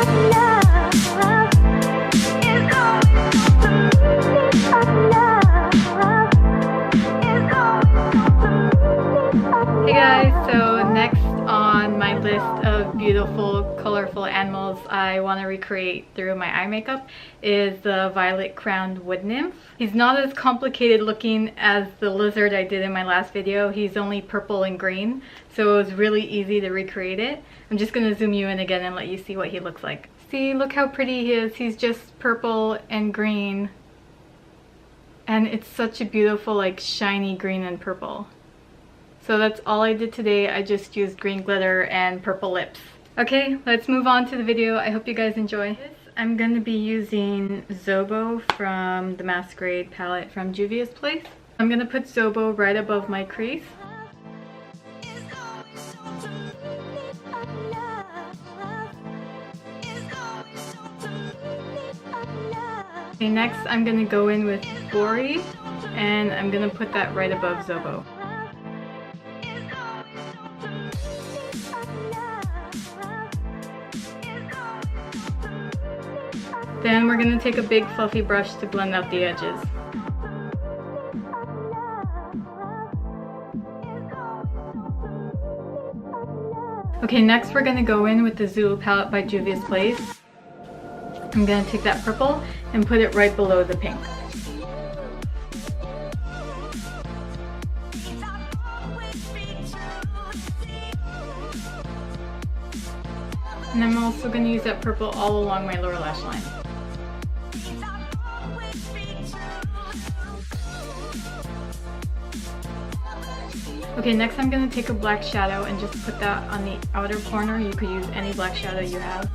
Hey guys, so next on my list of beautiful, colorful animals I want to recreate through my eye makeup is the violet-crowned Woodnymph. He's not as complicated looking as the lizard I did in my last video. He's only purple and green, so it was really easy to recreate it. I'm just going to zoom you in again and let you see what he looks like. See, look how pretty he is. He's just purple and green. And it's such a beautiful, like, shiny green and purple. So that's all I did today. I just used green glitter and purple lips. Okay, let's move on to the video. I hope you guys enjoy. I'm going to be using Zobo from the Masquerade palette from Juvia's place. I'm going to put Zobo right above my crease. Okay, next I'm going to go in with Bori, and I'm going to put that right above Zobo. Then we're going to take a big fluffy brush to blend out the edges. Okay, next we're going to go in with the Zulu palette by Juvia's place. I'm going to take that purple and put it right below the pink. And I'm also going to use that purple all along my lower lash line. Okay, next I'm going to take a black shadow and just put that on the outer corner. You could use any black shadow you have.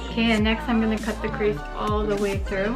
Okay, and next I'm going to cut the crease all the way through.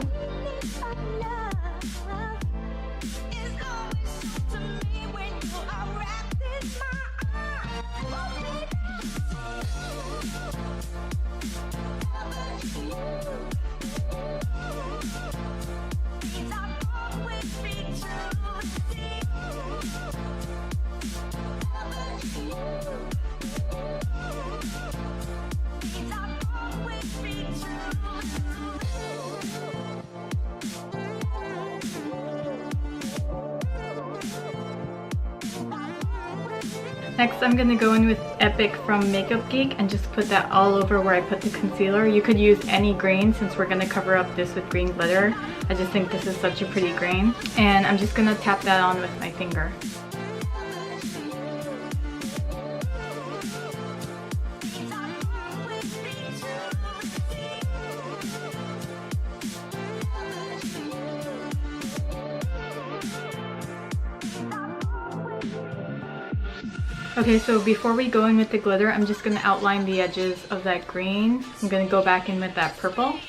Next, I'm going to go in with Epic from Makeup Geek and just put that all over where I put the concealer. You could use any green since we're going to cover up this with green glitter. I just think this is such a pretty green. And I'm just going to tap that on with my finger. Okay, so before we go in with the glitter, I'm just going to outline the edges of that green. I'm going to go back in with that purple.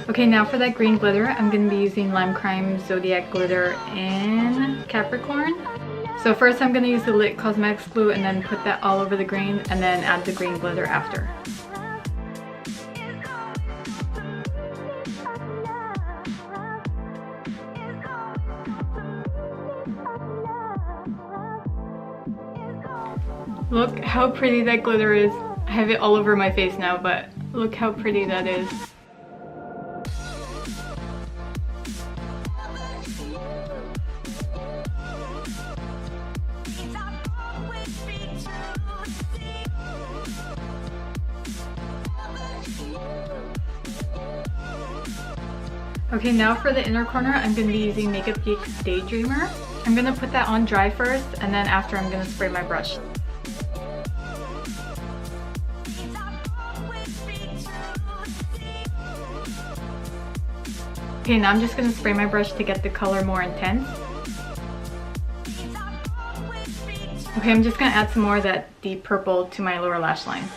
Okay, now for that green glitter, I'm going to be using Lime Crime Zodiac glitter in Capricorn. So first I'm going to use the Lit Cosmetics glue and then put that all over the green and then add the green glitter after. Look how pretty that glitter is. I have it all over my face now, but look how pretty that is. Okay, now for the inner corner, I'm going to be using Makeup Geek's Daydreamer. I'm going to put that on dry first, and then after I'm going to spray my brush. Okay, now I'm just going to spray my brush to get the color more intense. Okay, I'm just going to add some more of that deep purple to my lower lash line.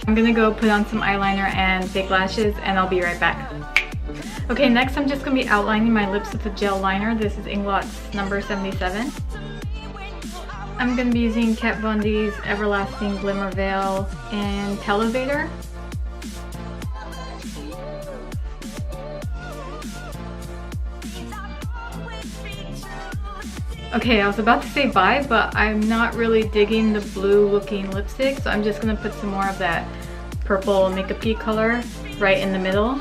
I'm gonna go put on some eyeliner and fake lashes and I'll be right back. Okay, next I'm just gonna be outlining my lips with a gel liner. This is Inglot's number 77. I'm gonna be using Kat Von D's Everlasting Glimmer Veil in Televator. Okay, I was about to say bye, but I'm not really digging the blue looking lipstick, so I'm just gonna put some more of that purple Make-a-P color right in the middle.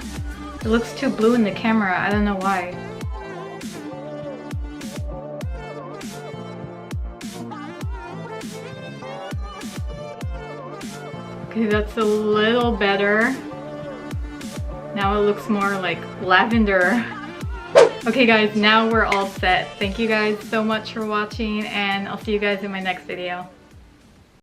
It looks too blue in the camera, I don't know why. Okay, that's a little better. Now it looks more like lavender. Okay guys, now we're all set. Thank you guys so much for watching and I'll see you guys in my next video.